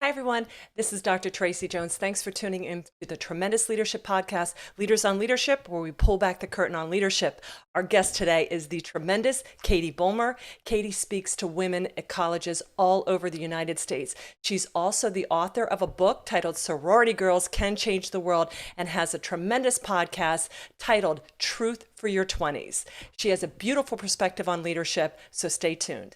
Hi, everyone. This is Dr. Tracy Jones. Thanks for tuning in to the Tremendous Leadership Podcast, Leaders on Leadership, where we pull back the curtain on leadership. Our guest today is the tremendous Katie Bulmer. Katie speaks to women at colleges all over the United States. She's also the author of a book titled Sorority Girls Can Change the World and has a tremendous podcast titled Truth for Your 20s. She has a beautiful perspective on leadership, so stay tuned.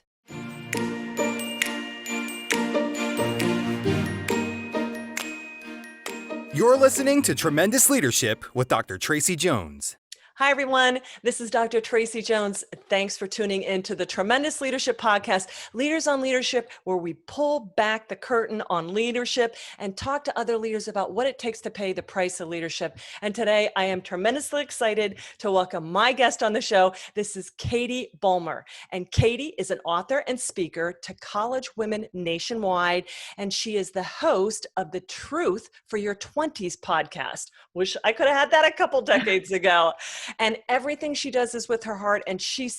You're listening to Tremendous Leadership with Dr. Tracy Jones. Hi, everyone. This is Dr. Tracy Jones. Thanks for tuning into the Tremendous Leadership Podcast, Leaders on Leadership, where we pull back the curtain on leadership and talk to other leaders about what it takes to pay the price of leadership. And today I am tremendously excited to welcome my guest on the show. This is Katie Bulmer. And Katie is an author and speaker to college women nationwide. And she is the host of the Truth for Your 20s podcast. Wish I could have had that a couple decades ago. And everything she does is with her heart. And she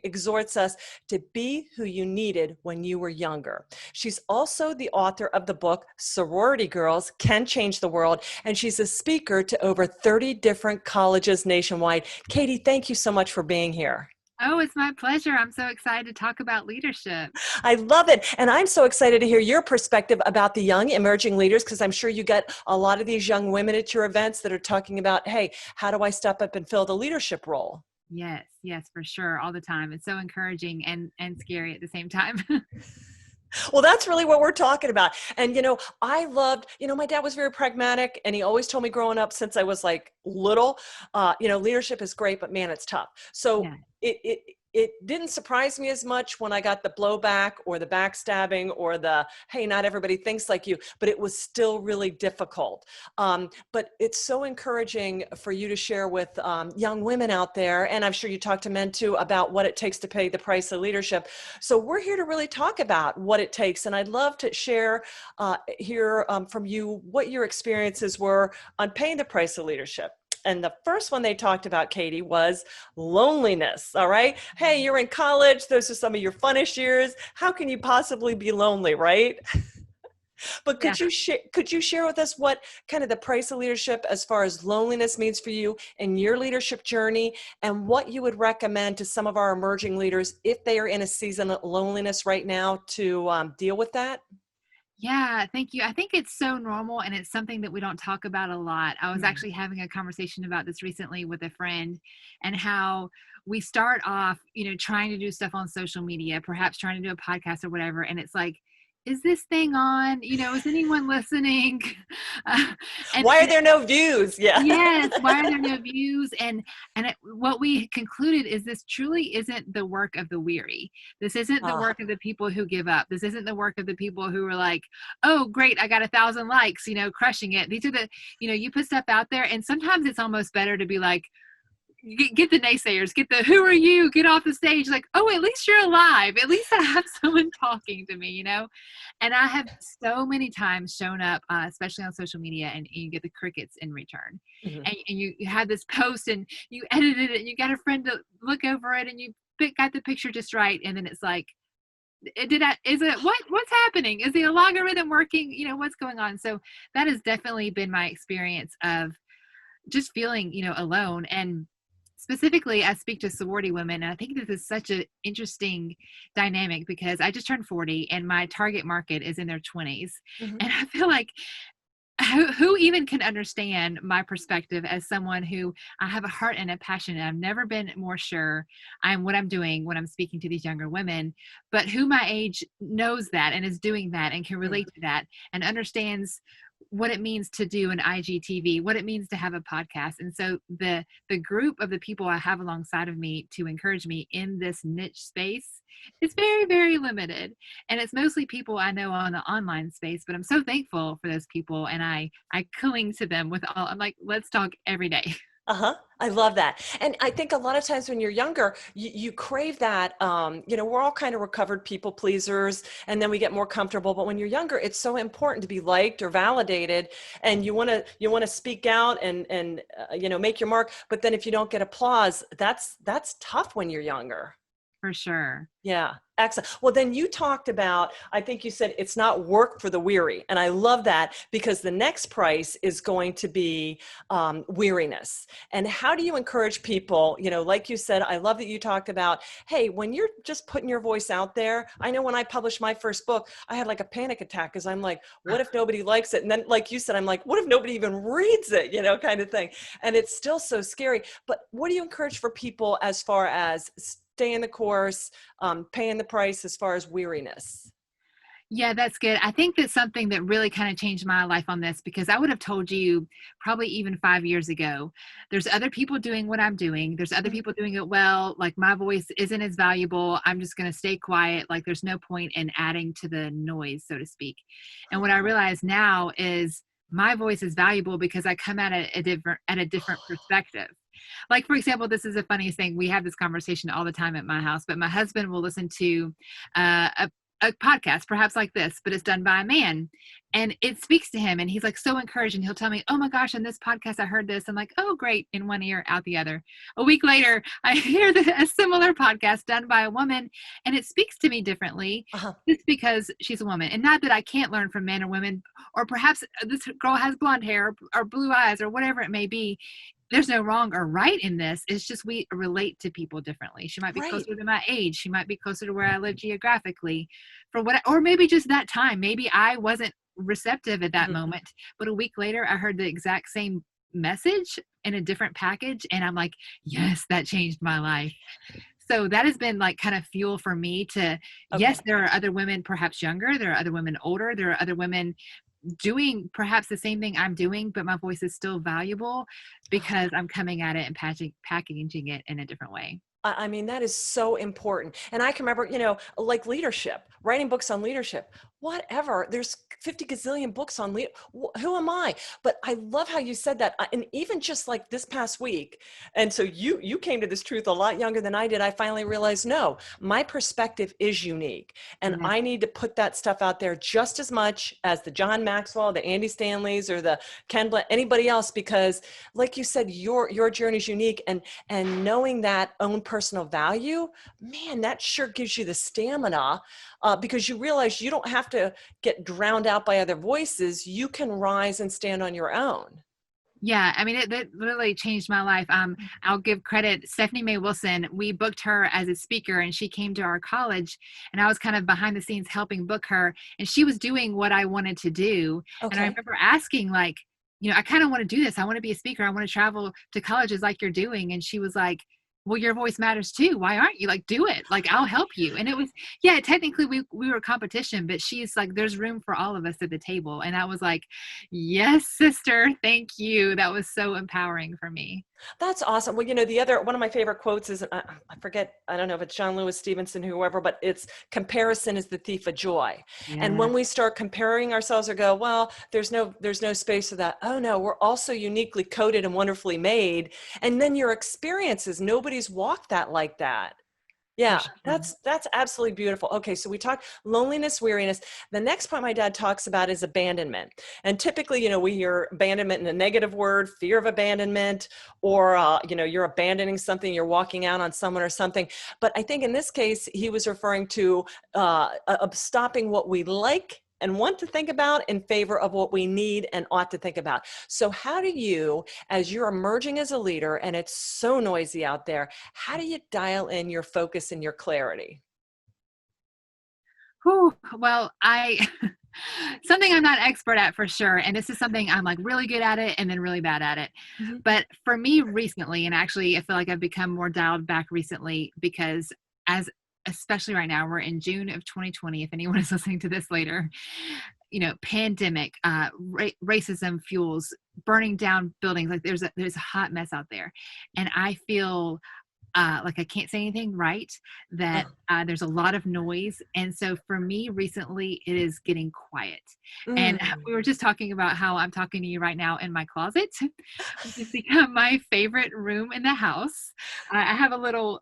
exhorts us to be who you needed when you were younger. She's also the author of the book, Sorority Girls Can Change the World. And she's a speaker to over 30 different colleges nationwide. Katie, thank you so much for being here. Oh, it's my pleasure. I'm so excited to talk about leadership. I love it. And I'm so excited to hear your perspective about the young emerging leaders, because I'm sure you get a lot of these young women at your events that are talking about, hey, how do I step up and fill the leadership role? Yes, for sure. All the time. It's so encouraging and scary at the same time. Well, that's really what we're talking about. And, I loved, my dad was very pragmatic, and he always told me growing up since I was like little, leadership is great, but man, it's tough. So Yeah. it didn't surprise me as much when I got the blowback or the backstabbing or the, hey, not everybody thinks like you, but it was still really difficult. But it's so encouraging for you to share with young women out there, and I'm sure you talk to men too, about what it takes to pay the price of leadership. So we're here to really talk about what it takes. And I'd love to hear from you what your experiences were on paying the price of leadership. And the first one they talked about, Katie, was loneliness. All right. Hey, you're in college. Those are some of your funnest years. How can you possibly be lonely, right? But Yeah. could you share with us what kind of the price of leadership as far as loneliness means for you in your leadership journey, and what you would recommend to some of our emerging leaders if they are in a season of loneliness right now to deal with that? Yeah, thank you. I think it's so normal and it's something that we don't talk about a lot. I was actually having a conversation about this recently with a friend, and how we start off, trying to do stuff on social media, perhaps trying to do a podcast or whatever. And it's like, is this thing on? Is anyone listening? Uh, Why are and there no views? Yeah. Yes, why are there no views? What we concluded is this truly isn't the work of the weary. This isn't the Ah. work of the people who give up. This isn't the work of the people who are like, oh, great, I got 1,000 likes, crushing it. These are you put stuff out there, and sometimes it's almost better to be like, get the naysayers, get the who are you, get off the stage, like, oh, at least you're alive, at least I have someone talking to me. And I have so many times shown up, especially on social media, and you get the crickets in return. Mhm. And you had this post and you edited it and you got a friend to look over it and you got the picture just right, and then it's like, what's happening, is the algorithm working, what's going on? So that has definitely been my experience of just feeling alone. And specifically, I speak to sorority women, and I think this is such an interesting dynamic because I just turned 40 and my target market is in their 20s. Mhm. And I feel like, who even can understand my perspective as someone who, I have a heart and a passion, and I've never been more sure I'm what I'm doing when I'm speaking to these younger women, but who my age knows that and is doing that and can relate to that and understands what it means to do an IGTV, what it means to have a podcast. And so the group of the people I have alongside of me to encourage me in this niche space is very, very limited. And it's mostly people I know on the online space, but I'm so thankful for those people. And I cling to them with all, I'm like, let's talk every day. Uh-huh. I love that. And I think a lot of times when you're younger, you crave that, we're all kind of recovered people pleasers, and then we get more comfortable. But when you're younger, it's so important to be liked or validated, and you want to speak out and make your mark. But then if you don't get applause, that's tough when you're younger. For sure. Yeah. Excellent. Well, then you talked about, I think you said it's not work for the weary. And I love that, because the next price is going to be weariness. And how do you encourage people? Like you said, I love that you talked about, hey, when you're just putting your voice out there, I know when I published my first book, I had like a panic attack, because I'm like, what if nobody likes it? And then, like you said, I'm like, what if nobody even reads it, kind of thing. And it's still so scary. But what do you encourage for people as far as staying the course, paying the price as far as weariness? Yeah, that's good. I think that's something that really kind of changed my life on this, because I would have told you probably even 5 years ago, there's other people doing what I'm doing. There's other people doing it well. Like, my voice isn't as valuable. I'm just going to stay quiet. Like, there's no point in adding to the noise, so to speak. And what I realize now is my voice is valuable because I come at it at a different perspective. Like, for example, this is the funniest thing. We have this conversation all the time at my house, but my husband will listen to a podcast, perhaps like this, but it's done by a man. And it speaks to him, and he's like so encouraged, and he'll tell me, oh my gosh, on this podcast, I heard this. I'm like, oh, great. In one ear, out the other. A week later, I hear a similar podcast done by a woman, and it speaks to me differently just because she's a woman. And not that I can't learn from men or women, or perhaps this girl has blonde hair or blue eyes or whatever it may be. There's no wrong or right in this. It's just we relate to people differently. She might be Right. closer to my age. She might be closer to where I live geographically, or maybe just that time. Maybe I wasn't receptive at that moment, but a week later I heard the exact same message in a different package, and I'm like, yes, that changed my life. So that has been like kind of fuel for me to, yes, there are other women perhaps younger, there are other women older, there are other women doing perhaps the same thing I'm doing, but my voice is still valuable because I'm coming at it and packaging it in a different way. I mean, that is so important. And I can remember, like leadership, writing books on leadership, whatever. There's 50 gazillion books on who am I? But I love how you said that. And even just like this past week. And so you came to this truth a lot younger than I did. I finally realized, no, my perspective is unique. And Yes. I need to put that stuff out there just as much as the John Maxwell, the Andy Stanleys, or the Ken Blank, anybody else, because like you said, your journey is unique. And knowing that own personal value, man, that sure gives you the stamina, because you realize you don't have to get drowned out by other voices. You can rise and stand on your own. Yeah, I mean, that literally changed my life. I'll give credit. Stephanie Mae Wilson, we booked her as a speaker, and she came to our college, and I was kind of behind the scenes helping book her, and she was doing what I wanted to do. And I Okay. remember asking, like, I kind of want to do this. I want to be a speaker. I want to travel to colleges like you're doing. And she was like, well, your voice matters too. Why aren't you? Like, do it. Like, I'll help you. And it was, yeah, technically we were competition, but she's like, there's room for all of us at the table. And I was like, yes, sister, thank you. That was so empowering for me. That's awesome. Well, the other one of my favorite quotes is, I forget, I don't know if it's John Lewis Stevenson, whoever, but it's comparison is the thief of joy. And Yeah. when we start comparing ourselves or go, well, there's no space for that. Oh no, we're also uniquely coded and wonderfully made. And then your experiences, nobody's walked that like that. For Yeah, sure. that's absolutely beautiful. Okay, so we talked loneliness, weariness. The next point my dad talks about is abandonment. And typically, we hear abandonment in a negative word, fear of abandonment, or you're abandoning something, you're walking out on someone or something. But I think in this case, he was referring to stopping what we like and want to think about in favor of what we need and ought to think about. So how do you, as you're emerging as a leader and it's so noisy out there, how do you dial in your focus and your clarity? Whew, well, something I'm not expert at for sure. And this is something I'm like really good at it and then really bad at it. Mhm. But for me recently, and actually I feel like I've become more dialed back recently because especially right now, we're in June of 2020. If anyone is listening to this later, pandemic, racism fuels, burning down buildings. Like there's a hot mess out there. And I feel like I can't say anything right, that there's a lot of noise. And so for me recently, it is getting quiet. And we were just talking about how I'm talking to you right now in my closet, which has become my favorite room in the house. I have a little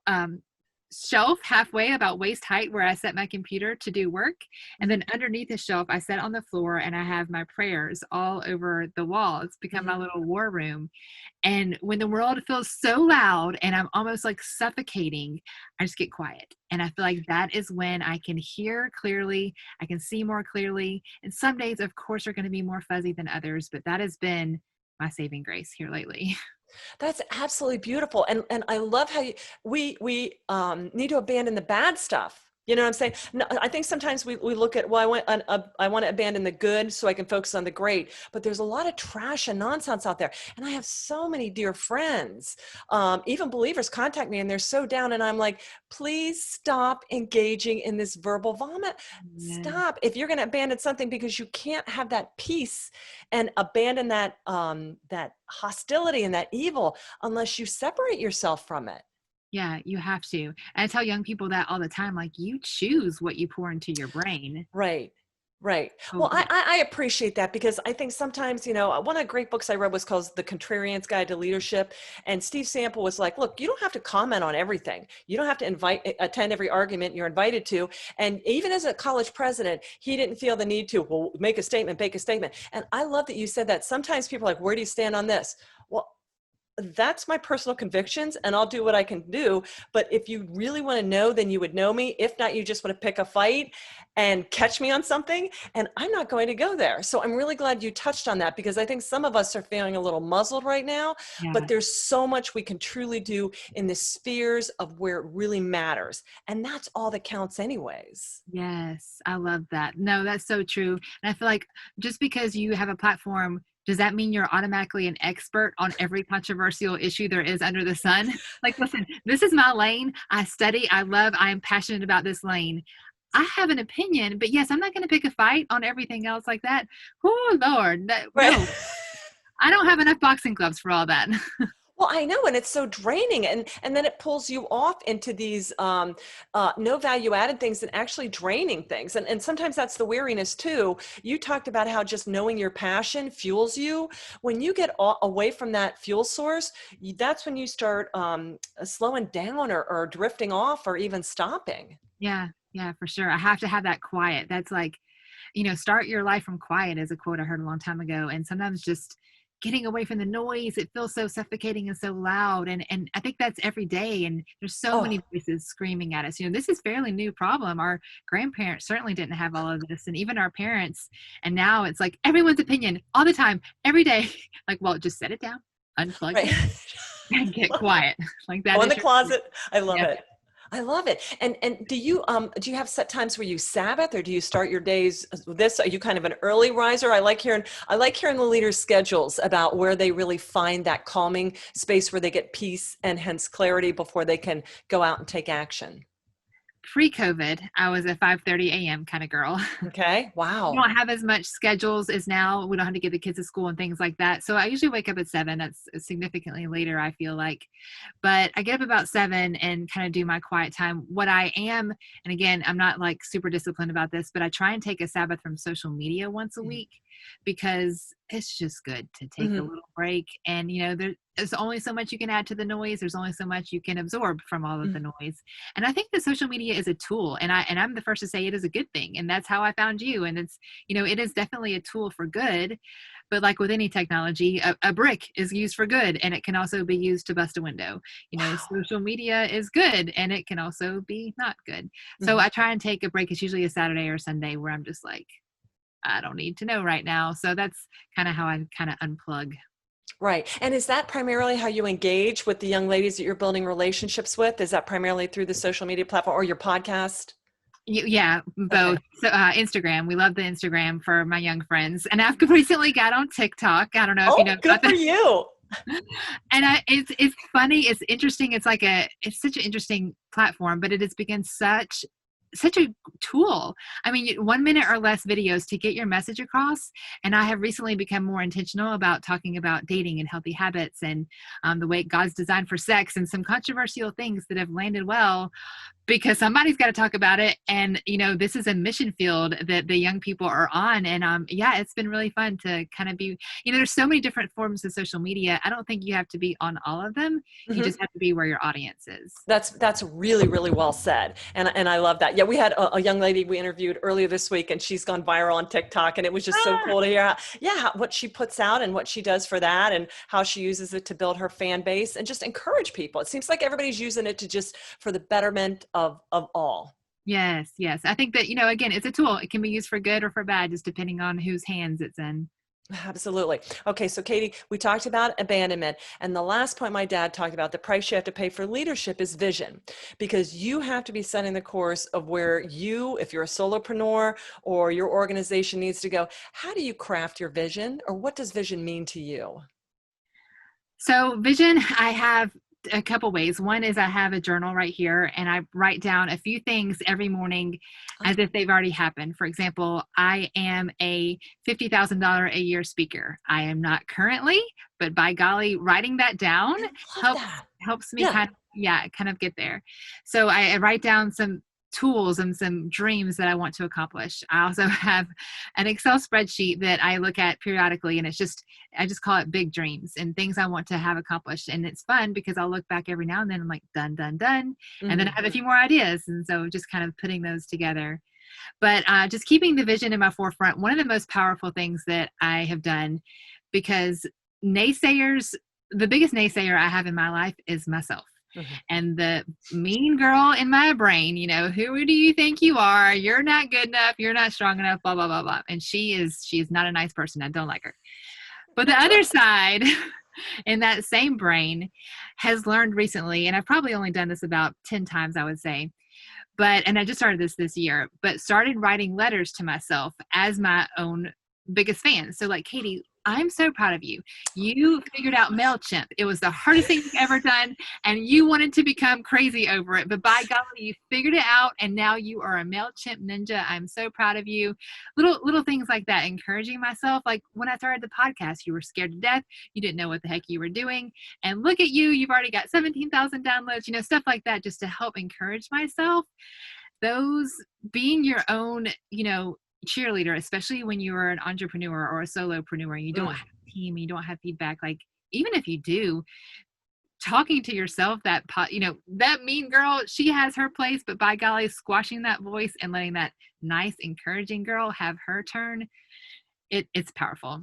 shelf halfway about waist height where I set my computer to do work. And then underneath the shelf, I set on the floor and I have my prayers all over the wall. It's become my little war room. And when the world feels so loud and I'm almost like suffocating, I just get quiet. And I feel like that is when I can hear clearly, I can see more clearly. And some days, of course, are going to be more fuzzy than others, but that has been my saving grace here lately. That's absolutely beautiful. And I love how we need to abandon the bad stuff. You know what I'm saying? No, I think sometimes we look at, well, I want to abandon the good so I can focus on the great, but there's a lot of trash and nonsense out there. And I have so many dear friends, even believers contact me and they're so down. And I'm like, please stop engaging in this verbal vomit. Yeah. Stop. If you're going to abandon something because you can't have that peace and abandon that hostility and that evil unless you separate yourself from it. Yeah, you have to. And I tell young people that all the time, like you choose what you pour into your brain. Right. Right. Well, Totally. I appreciate that because I think sometimes, one of the great books I read was called The Contrarian's Guide to Leadership. And Steve Sample was like, look, you don't have to comment on everything. You don't have to attend every argument you're invited to. And even as a college president, he didn't feel the need to, well, make a statement. And I love that you said that. Sometimes people are like, where do you stand on this? Well, that's my personal convictions and I'll do what I can do. But if you really want to know, then you would know me. If not, you just want to pick a fight and catch me on something. And I'm not going to go there. So I'm really glad you touched on that because I think some of us are feeling a little muzzled right now, Yeah. but there's so much we can truly do in the spheres of where it really matters. And that's all that counts anyways. Yes, I love that. No, that's so true. And I feel like just because you have a platform, does that mean you're automatically an expert on every controversial issue there is under the sun? Like, listen, this is my lane. I study, I love, I am passionate about this lane. I have an opinion, but yes, I'm not going to pick a fight on everything else like that. Oh, Lord. Right. No, I don't have enough boxing gloves for all that. Well, I know, and it's so draining, and then it pulls you off into these no value added things and actually draining things, and sometimes that's the weariness too. You talked about how just knowing your passion fuels you. When you get away from that fuel source, that's when you start slowing down or drifting off or even stopping. Yeah, yeah, for sure. I have to have that quiet. That's like, start your life from quiet is a quote I heard a long time ago. And sometimes just getting away from the noise, it feels so suffocating and so loud. And I think that's every day. And there's so Oh, many voices screaming at us. This is fairly new problem. Our grandparents certainly didn't have all of this, and even our parents. And now it's like everyone's opinion all the time, every day. Like, well, just set it down, unplug right. it, and get quiet. Like that Go in is the your closet. I love yeah. it. I love it. And do you have set times where you Sabbath or do you start your days with this? Are you kind of an early riser? I like hearing the leaders' schedules about where they really find that calming space where they get peace and hence clarity before they can go out and take action. Pre-COVID, I was a 5:30 a.m. kind of girl. Okay. We Wow. don't have as much schedules as now. We don't have to get the kids to school and things like that. So I usually wake up at 7. That's significantly later, I feel like. But I get up about 7 and kind of do my quiet time. What I am, and again, I'm not like super disciplined about this, but I try and take a Sabbath from social media once a week because it's just good to take a Mm-hmm. little break. And, there's only so much you can add to the noise. There's only so much you can absorb from all of the noise. And I think that social media is a tool, and I'm the first to say it is a good thing. And that's how I found you. And it's, it is definitely a tool for good. But like with any technology, a brick is used for good, and it can also be used to bust a window. Wow. Social media is good, and it can also be not good. So Mhm. I try and take a break. It's usually a Saturday or Sunday where I'm just like, I don't need to know right now. So that's kind of how I kind of unplug. Right. And is that primarily how you engage with the young ladies that you're building relationships with? Is that primarily through the social media platform or your podcast? Yeah, Okay. both. So, Instagram. We love the Instagram for my young friends. And I've recently got on TikTok. I don't know if you Oh, know good about for that. you. And it's funny. It's interesting. It's such an interesting platform, but it has become such a tool. I mean, 1 minute or less videos to get your message across. And I have recently become more intentional about talking about dating and healthy habits and the way God's designed for sex and some controversial things that have landed well. because somebody's got to talk about it. And, this is a mission field that the young people are on. And yeah, it's been really fun to kind of be, there's so many different forms of social media. I don't think you have to be on all of them. You just have to be where your audience is. That's really, really well said. And I love that. Yeah, we had a young lady we interviewed earlier this week, and she's gone viral on TikTok, and it was just so cool to hear what she puts out and what she does for that, and how she uses it to build her fan base and just encourage people. It seems like everybody's using it to just for the betterment of all. Yes. I think that, again, it's a tool. It can be used for good or for bad, just depending on whose hands it's in. Absolutely. Okay, so Katie, we talked about abandonment, and the last point my dad talked about, the price you have to pay for leadership, is vision, because you have to be setting the course of where you, if you're a solopreneur or your organization needs to go. How do you craft your vision, or what does vision mean to you? So vision, I have a couple ways. One is I have a journal right here, and I write down a few things every morning as if they've already happened. For example, I am a $50,000 a year speaker. I am not currently, but by golly, writing that down helps me kind of get there. So I write down some tools and some dreams that I want to accomplish. I also have an Excel spreadsheet that I look at periodically, and I just call it big dreams and things I want to have accomplished. And it's fun because I'll look back every now and then. I'm like, done. And then I have a few more ideas. And so just kind of putting those together. But just keeping the vision in my forefront, one of the most powerful things that I have done, because the biggest naysayer I have in my life is myself. And the mean girl in my brain, who do you think you are? You're not good enough. You're not strong enough, blah, blah, blah, blah. And she is not a nice person. I don't like her. But the other side in that same brain has learned recently, and I've probably only done this about 10 times, I would say, and I just started this year, but started writing letters to myself as my own biggest fan. So like, Katie, I'm so proud of you. You figured out MailChimp. It was the hardest thing you've ever done, and you wanted to become crazy over it. But by golly, you figured it out, and now you are a MailChimp ninja. I'm so proud of you. Little things like that, encouraging myself. Like when I started the podcast, you were scared to death. You didn't know what the heck you were doing. And look at you. You've already got 17,000 downloads, stuff like that, just to help encourage myself. Those being your own, cheerleader, especially when you are an entrepreneur or a solopreneur and you don't have a team, you don't have feedback. Like, even if you do, talking to yourself, that mean girl, she has her place, but by golly, squashing that voice and letting that nice, encouraging girl have her turn, it's powerful.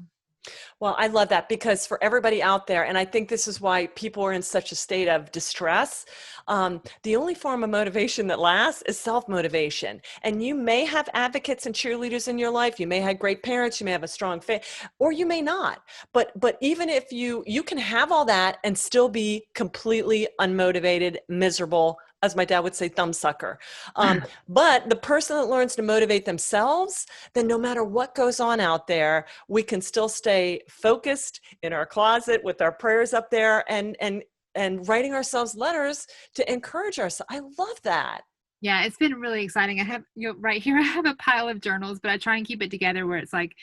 Well, I love that, because for everybody out there, and I think this is why people are in such a state of distress, the only form of motivation that lasts is self-motivation. And you may have advocates and cheerleaders in your life. You may have great parents. You may have a strong faith, or you may not. But even if you can have all that and still be completely unmotivated, miserable, as my dad would say, thumbsucker. But the person that learns to motivate themselves, then no matter what goes on out there, we can still stay focused in our closet with our prayers up there and writing ourselves letters to encourage ourselves. I love that. Yeah, it's been really exciting. I have, right here, I have a pile of journals, but I try and keep it together where it's like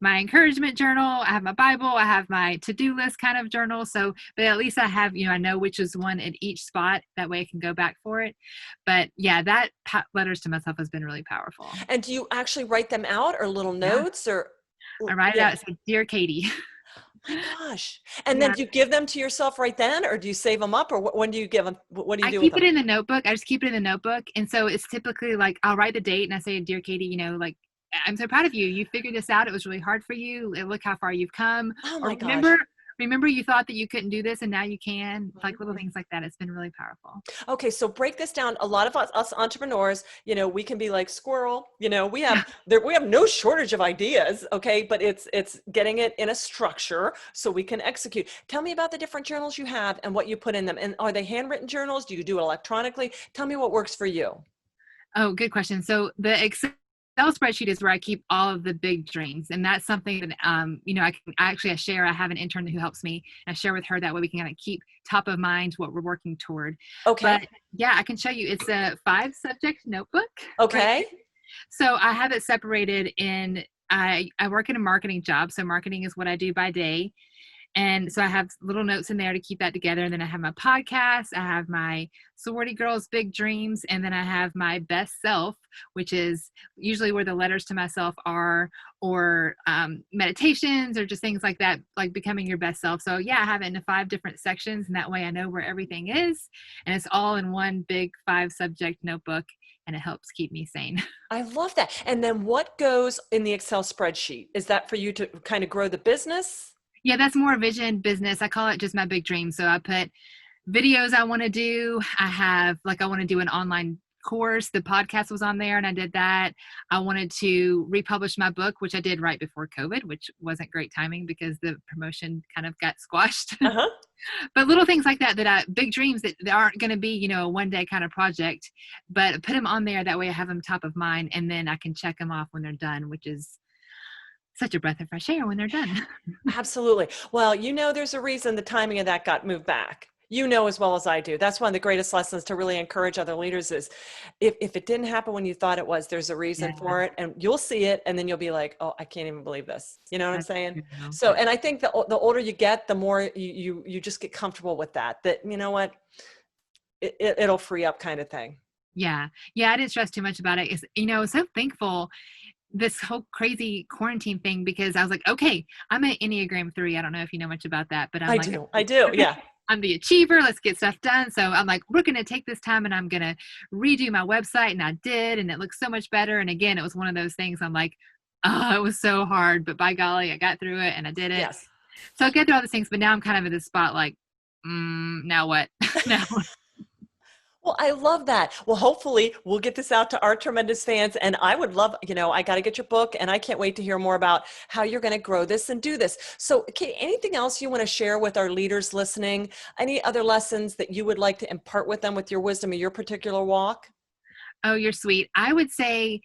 my encouragement journal, I have my Bible, I have my to-do list kind of journal. So, but at least I have, I know which is one at each spot. That way I can go back for it. But yeah, that letters to myself has been really powerful. And do you actually write them out, or little notes, or? I write it out. It's like, Dear Katie. Oh my gosh. And then do you give them to yourself right then, or do you save them up, or when do you give them? What do you do with them? I keep it in the notebook. I just keep it in the notebook. And so it's typically like, I'll write the date and I say, Dear Katie, like, I'm so proud of you. You figured this out. It was really hard for you. Look how far you've come. Oh my gosh. Remember you thought that you couldn't do this and now you can. Like little things like that. It's been really powerful. Okay, so break this down. A lot of us entrepreneurs, we can be like squirrel. We have no shortage of ideas. Okay, but it's getting it in a structure so we can execute. Tell me about the different journals you have and what you put in them. And are they handwritten journals? Do you do it electronically? Tell me what works for you. Oh, good question. So the Excel spreadsheet is where I keep all of the big dreams. And that's something that, I have an intern who helps me, and I share with her. That way we can kind of keep top of mind what we're working toward. Okay. But yeah, I can show you. It's a 5-subject notebook. Okay. Right? So I have it separated in, I work in a marketing job. So marketing is what I do by day. And so I have little notes in there to keep that together. And then I have my podcast, I have my sorority girls big dreams, and then I have my best self, which is usually where the letters to myself are, or meditations or just things like that, like becoming your best self. So yeah, I have it into 5 different sections, and that way I know where everything is, and it's all in one big 5 subject notebook, and it helps keep me sane. I love that. And then what goes in the Excel spreadsheet? Is that for you to kind of grow the business? Yeah, that's more vision business. I call it just my big dream. So I put videos I want to do. I have, like, I want to do an online course. The podcast was on there and I did that. I wanted to republish my book, which I did right before COVID, which wasn't great timing because the promotion kind of got squashed. Uh-huh. But little things like that, big dreams that aren't going to be, a one day kind of project, but put them on there. That way I have them top of mind, and then I can check them off when they're done, which is such a breath of fresh air when they're done. Absolutely. Well, there's a reason the timing of that got moved back. As well as I do. That's one of the greatest lessons to really encourage other leaders is if it didn't happen when you thought it was, there's a reason for it, and you'll see it, and then you'll be like, oh, I can't even believe this. You know what I'm saying? So, and I think the older you get, the more you just get comfortable with that, you know what, it'll free up kind of thing. Yeah. I didn't stress too much about it. It's, so thankful this whole crazy quarantine thing, because I was like, okay, I'm an Enneagram 3. I don't know if you know much about that, but I do. Yeah. I'm the achiever. Let's get stuff done. So I'm like, we're going to take this time and I'm going to redo my website. And I did, and it looks so much better. And again, it was one of those things I'm like, oh, it was so hard, but by golly, I got through it and I did it. Yes. So I get through all these things, but now I'm kind of in this spot like, now what? Now what? Well, I love that. Well, hopefully we'll get this out to our tremendous fans. And I would love, I got to get your book, and I can't wait to hear more about how you're going to grow this and do this. So, Kate, anything else you want to share with our leaders listening? Any other lessons that you would like to impart with them with your wisdom of your particular walk? Oh, you're sweet. I would say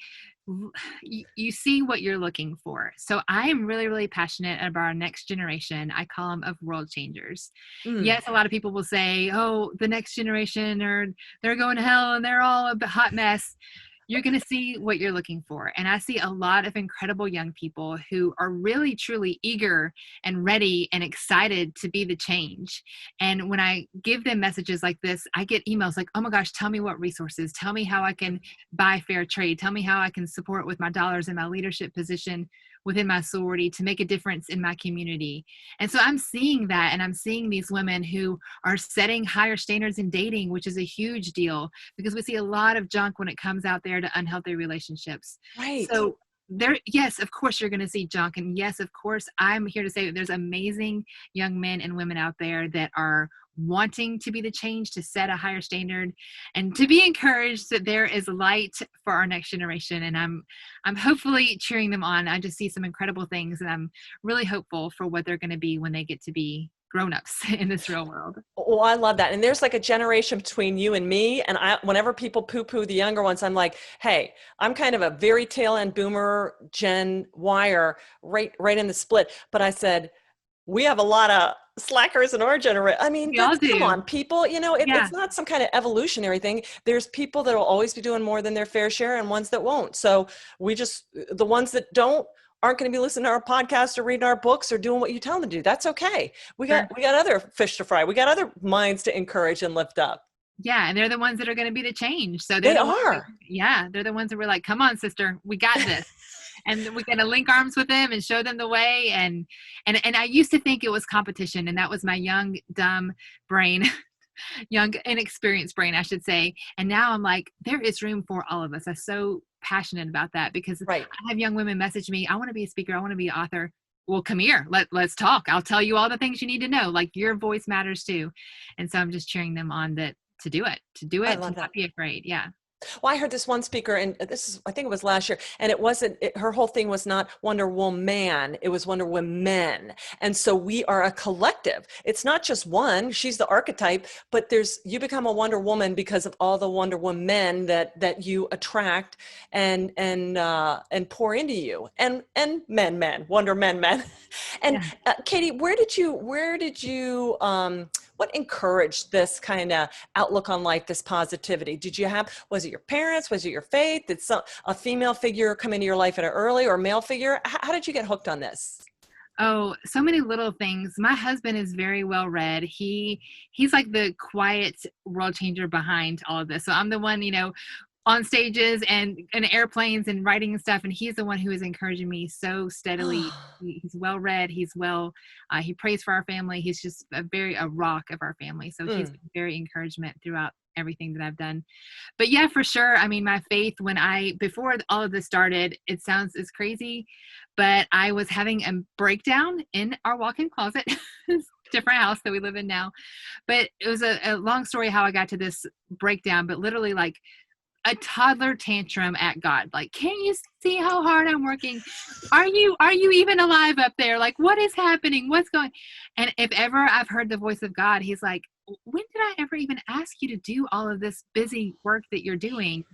you see what you're looking for. So I am really, really passionate about our next generation. I call them of world changers. Yes, a lot of people will say, oh, the next generation, or they're going to hell and they're all a hot mess. You're going to see what you're looking for. And I see a lot of incredible young people who are really, truly eager and ready and excited to be the change. And when I give them messages like this, I get emails like, oh my gosh, tell me what resources, tell me how I can buy fair trade, tell me how I can support with my dollars in my leadership position within my sorority to make a difference in my community. And so I'm seeing that, and I'm seeing these women who are setting higher standards in dating, which is a huge deal because we see a lot of junk when it comes out there to unhealthy relationships. Right. So yes, of course you're going to see junk. And yes, of course, I'm here to say that there's amazing young men and women out there that are wanting to be the change, to set a higher standard, and to be encouraged that there is light for our next generation. And I'm hopefully cheering them on. I just see some incredible things, and I'm really hopeful for what they're going to be when they get to be grown-ups in this real world. Oh, I love that. And there's like a generation between you and me. And whenever people poo-poo the younger ones, I'm like, hey, I'm kind of a very tail end boomer, Gen Wire, right in the split. But I said, we have a lot of slackers in our generation. I mean, come on, people, it's not some kind of evolutionary thing. There's people that will always be doing more than their fair share and ones that won't. So the ones that aren't going to be listening to our podcast or reading our books or doing what you tell them to do. That's okay. We got other fish to fry. We got other minds to encourage and lift up. Yeah. And they're the ones that are going to be the change. So they are. They're the ones that we're like, come on, sister, we got this. And we're going to link arms with them and show them the way. And I used to think it was competition, and that was my young, dumb brain, young, inexperienced brain, I should say. And now I'm like, there is room for all of us. I'm so passionate about that because I have young women message me, I want to be a speaker, I want to be an author. Well, come here, let's talk. I'll tell you all the things you need to know. Like, your voice matters too. And so I'm just cheering them on to do it, to not be afraid. Yeah. Well, I heard this one speaker, and I think it was last year, and her whole thing was not Wonder Woman, it was Wonder Women. And so we are a collective. It's not just one, she's the archetype, but you become a Wonder Woman because of all the Wonder Women that you attract and pour into you, and men, Wonder Men. And Katie, where did you what encouraged this kind of outlook on life, this positivity? Was it your parents? Was it your faith? Did a female figure come into your life at an early, or male figure? How did you get hooked on this? Oh, so many little things. My husband is very well read. He's like the quiet world changer behind all of this. So I'm the one, on stages and airplanes and writing and stuff, and he's the one who is encouraging me so steadily. He's well read. He prays for our family. He's just a rock of our family. So he's been very encouragement throughout everything that I've done. But yeah, for sure. I mean, my faith before all of this started, it's crazy, but I was having a breakdown in our walk-in closet. Different house that we live in now. But it was a long story how I got to this breakdown, but literally like a toddler tantrum at God. Like, can't you see how hard I'm working? Are you even alive up there? Like, what is happening? What's going? And if ever I've heard the voice of God, he's like, when did I ever even ask you to do all of this busy work that you're doing?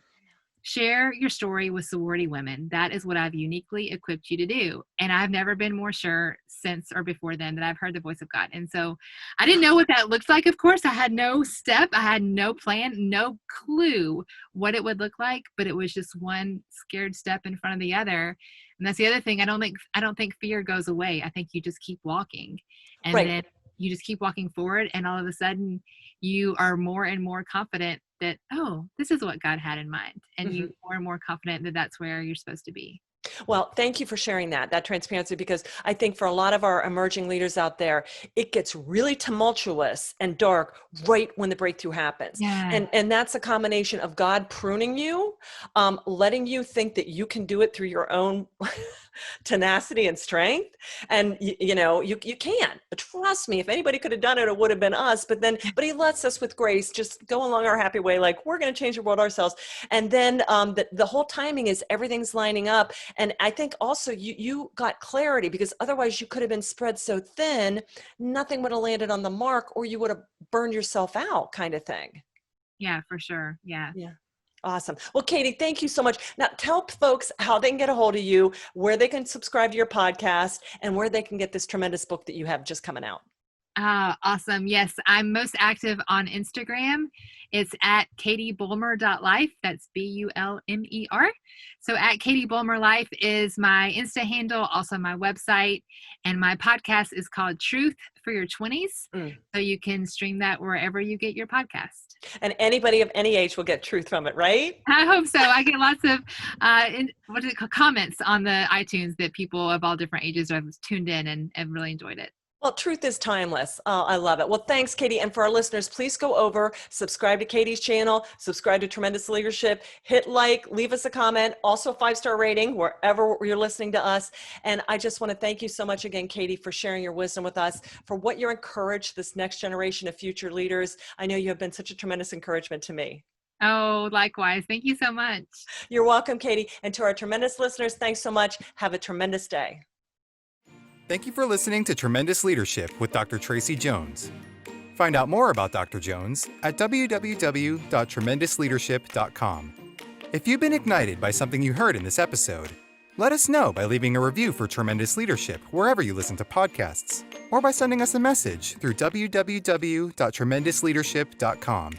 Share your story with sorority women. That is what I've uniquely equipped you to do. And I've never been more sure since or before then that I've heard the voice of God. And so I didn't know what that looked like. Of course, I had no step. I had no plan, no clue what it would look like, but it was just one scared step in front of the other. And that's the other thing. I don't think fear goes away. I think you just keep walking, and Right. then you just keep walking forward. And all of a sudden you are more and more confident that, oh, this is what God had in mind. And you're more and more confident that that's where you're supposed to be. Well, thank you for sharing that transparency, because I think for a lot of our emerging leaders out there, it gets really tumultuous and dark right when the breakthrough happens. Yeah. And that's a combination of God pruning you, letting you think that you can do it through your own tenacity and strength. And you can. But trust me, if anybody could have done it, it would have been us. But he lets us with grace just go along our happy way, like we're going to change the world ourselves. And then the whole timing is everything's lining up. And I think also you got clarity, because otherwise you could have been spread so thin, nothing would have landed on the mark, or you would have burned yourself out, kind of thing. Yeah, for sure. Yeah. Yeah. Awesome. Well, Katie, thank you so much. Now tell folks how they can get a hold of you, where they can subscribe to your podcast, and where they can get this tremendous book that you have just coming out. Awesome. Yes, I'm most active on Instagram. It's at katiebulmer.life. That's BULMER. So at Katie Bulmer Life is my Insta handle, also my website, and my podcast is called Truth for Your 20s. So you can stream that wherever you get your podcast. And anybody of any age will get truth from it, right? I hope so. I get lots of comments on the iTunes that people of all different ages have tuned in and really enjoyed it. Well, truth is timeless. I love it. Well, thanks, Katie. And for our listeners, please go over, subscribe to Katie's channel, subscribe to Tremendous Leadership, hit like, leave us a comment, also 5-star rating wherever you're listening to us. And I just want to thank you so much again, Katie, for sharing your wisdom with us, for what you're encouraged this next generation of future leaders. I know you have been such a tremendous encouragement to me. Oh, likewise. Thank you so much. You're welcome, Katie. And to our tremendous listeners, thanks so much. Have a tremendous day. Thank you for listening to Tremendous Leadership with Dr. Tracy Jones. Find out more about Dr. Jones at www.tremendousleadership.com. If you've been ignited by something you heard in this episode, let us know by leaving a review for Tremendous Leadership wherever you listen to podcasts, or by sending us a message through www.tremendousleadership.com.